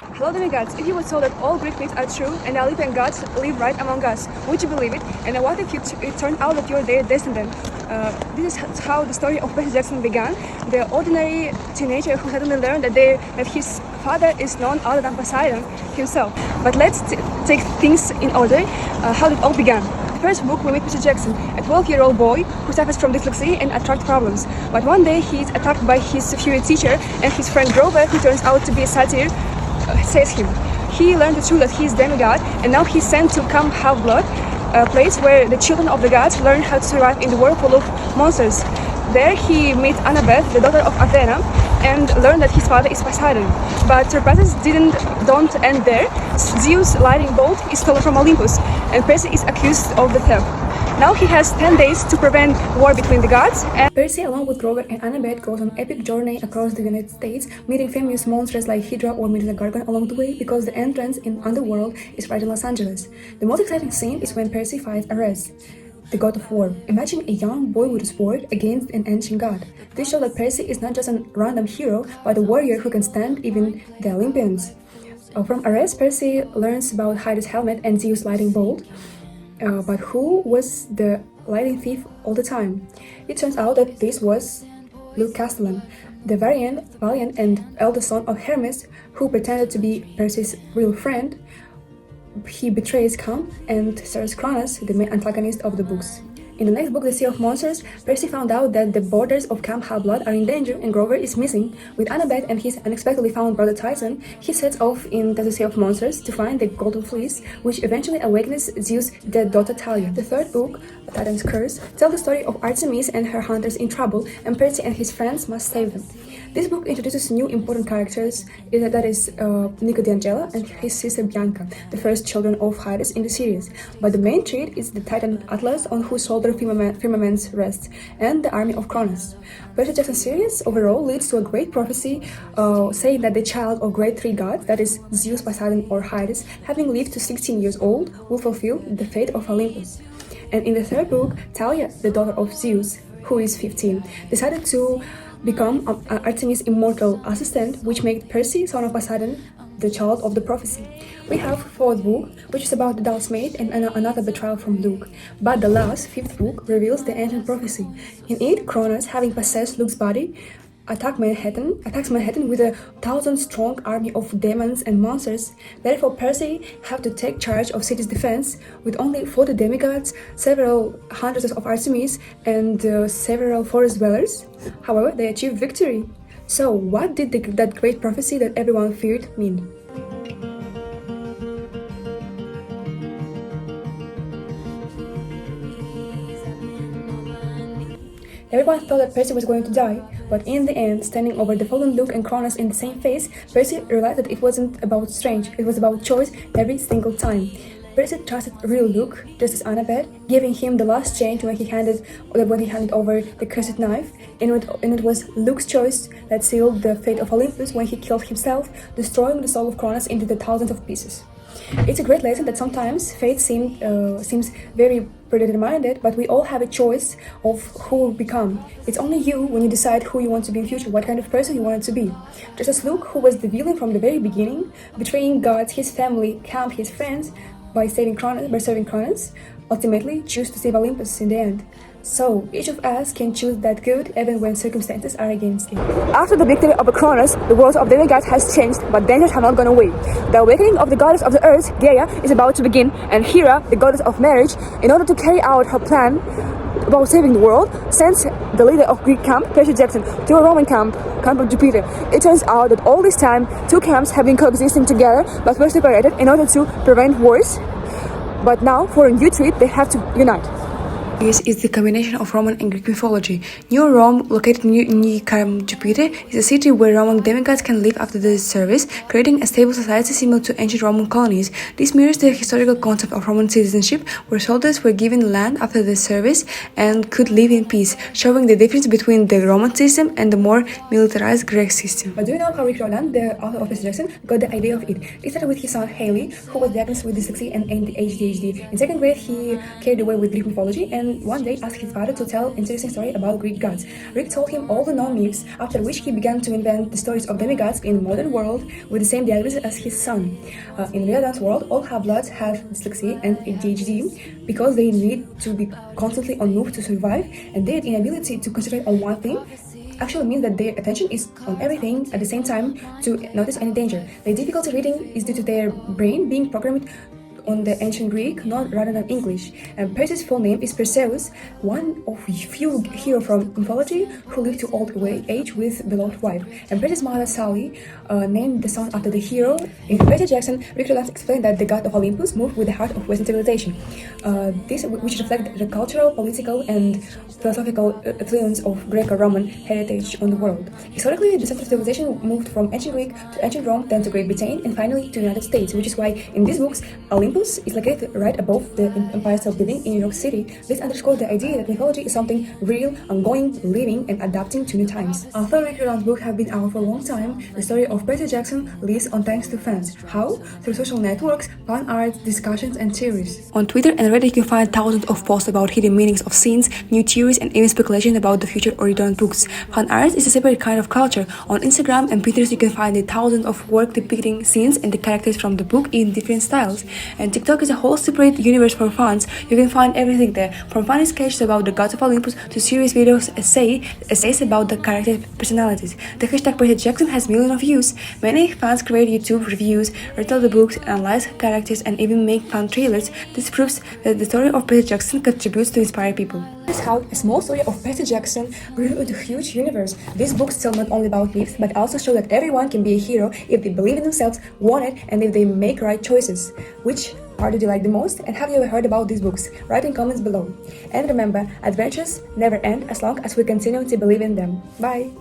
Hello demigods, if you were told that all Greek myths are true and the Olympian gods live right among us, would you believe it? And what if it turned out that you're their descendant? This is how the story of Percy Jackson began. The ordinary teenager who suddenly learned that his father is none other than Poseidon himself. But let's take things in order. How did it all began? First book, we meet Percy Jackson, a 12-year-old boy who suffers from dyslexia and attract problems. But one day he is attacked by his fury teacher and his friend Grover, who turns out to be a satyr, says him. He learned the truth that he is demigod, and now he's sent to Camp Half-Blood, a place where the children of the gods learn how to survive in the world full of monsters. There he meets Annabeth, the daughter of Athena, and learned that his father is Poseidon. But surprises don't end there. Zeus' lightning bolt is stolen from Olympus, and Percy is accused of the theft. Now he has 10 days to prevent war between the gods, and Percy, along with Grover and Annabeth, goes on an epic journey across the United States, meeting famous monsters like Hydra or Medusa Gargan along the way, because the entrance in Underworld is right in Los Angeles. The most exciting scene is when Percy fights Ares, the god of war. Imagine a young boy with a sword against an ancient god. This shows that Percy is not just a random hero, but a warrior who can stand even the Olympians. From Ares, Percy learns about Hades' helmet and Zeus' lightning bolt. But who was the lightning thief all the time? It turns out that this was Luke Castellan, the valiant and eldest son of Hermes, who pretended to be Percy's real friend. He betrays Camp and serves Cronus, the main antagonist of the books. In the next book, The Sea of Monsters, Percy found out that the borders of Camp Half-Blood are in danger and Grover is missing. With Annabeth and his unexpectedly found brother Tyson, he sets off into the Sea of Monsters to find the Golden Fleece, which eventually awakens Zeus' dead daughter Thalia. The third book, Titan's Curse, tells the story of Artemis and her hunters in trouble, and Percy and his friends must save them. This book introduces new important characters, that is Nico D'Angela and his sister Bianca, the first children of Hades in the series. But the main thread is the Titan Atlas, on whose shoulder firmaments rests, and the army of Cronus. Percy Jackson series overall leads to a great prophecy, saying that the child of great three gods, that is Zeus, Poseidon, or Hades, having lived to 16 years old, will fulfill the fate of Olympus. And in the third book, Thalia, the daughter of Zeus, who is 15, decided to become Artemis' immortal assistant, which made Percy, son of Poseidon, the child of the prophecy. We have fourth book, which is about the doll's maid and another betrayal from Luke. But the last, fifth book, reveals the ancient prophecy. In it, Cronus, having possessed Luke's body, attacks Manhattan with a 1,000-strong army of demons and monsters. Therefore, Percy have to take charge of city's defense with only 40 demigods, several hundreds of Artemis, and several forest dwellers. However, they achieve victory. So, what did that great prophecy that everyone feared mean? Everyone thought that Percy was going to die, but in the end, standing over the fallen Luke and Cronus in the same phase, Percy realized that it wasn't about strength, it was about choice every single time. Percy trusted real Luke, just as Annabeth, giving him the last change when he handed over the cursed knife, and it was Luke's choice that sealed the fate of Olympus when he killed himself, destroying the soul of Cronus into the thousands of pieces. It's a great lesson that sometimes fate seems very predetermined, but we all have a choice of who we become. It's only you when you decide who you want to be in future, what kind of person you want to be. Just as Luke, who was the villain from the very beginning, betraying gods, his family, Camp, his friends, by serving Cronus, ultimately choose to save Olympus in the end. So, each of us can choose that good even when circumstances are against it. After the victory of Cronus, the world of demigods has changed, but dangers have not gone away. The awakening of the goddess of the earth, Gaia, is about to begin, and Hera, the goddess of marriage, in order to carry out her plan about saving the world, sends the leader of Greek camp, Percy Jackson, to a Roman camp of Jupiter. It turns out that all this time, two camps have been coexisting together, but were separated in order to prevent wars. But now, for a new treat, they have to unite. This is the combination of Roman and Greek mythology. New Rome, located near Camp Jupiter, is a city where Roman demigods can live after the service, creating a stable society similar to ancient Roman colonies. This mirrors the historical concept of Roman citizenship, where soldiers were given land after the service and could live in peace, showing the difference between the Roman system and the more militarized Greek system. But do you know how Rick Rowland, the author of Percy Jackson, got the idea of it? It started with his son Haley, who was diagnosed with dyslexia and ADHD. In second grade, he carried away with Greek mythology, and Jackson one day asked his father to tell an interesting story about Greek gods. Rick told him all the known myths, after which he began to invent the stories of demigods in the modern world with the same diagnosis as his son. In the real world, all half-bloods have dyslexia and ADHD because they need to be constantly on move to survive, and their inability to concentrate on one thing actually means that their attention is on everything at the same time to notice any danger. The difficulty reading is due to their brain being programmed on the ancient Greek, not rather than English. And Percy's full name is Perseus, one of few heroes from mythology who lived to old age with beloved wife. And Percy's mother Sally named the son after the hero. In Percy Jackson, Rick explained that the god of Olympus moved with the heart of Western civilization. This which reflects the cultural, political, and philosophical influence of Greco-Roman heritage on the world. Historically, the central civilization moved from ancient Greek to ancient Rome, then to Great Britain, and finally to the United States, which is why in these books, Olympus is located right above the Empire State Building in New York City. This underscores the idea that mythology is something real, ongoing, living, and adapting to new times. Although Rick Riordan's books have been out for a long time, the story of Percy Jackson lives on thanks to fans. How? Through social networks, fan art, discussions, and theories. On Twitter and Reddit, you can find thousands of posts about hidden meanings of scenes, new theories, and even speculation about the future of Riordan books. Fan art is a separate kind of culture. On Instagram and Pinterest, you can find the thousands of work depicting scenes and the characters from the book in different styles. And TikTok is a whole separate universe for fans. You can find everything there, from funny sketches about the gods of Olympus to serious videos, essays about the character personalities. The hashtag Percy Jackson has millions of views. Many fans create YouTube reviews, retell the books, analyze characters, and even make fan trailers. This proves that the story of Percy Jackson contributes to inspire people. This is how a small story of Percy Jackson grew into a huge universe. These books tell not only about myths, but also show that everyone can be a hero if they believe in themselves, want it, and if they make right choices. Which part did you like the most, and have you ever heard about these books? Write in comments below. And remember, adventures never end as long as we continue to believe in them. Bye!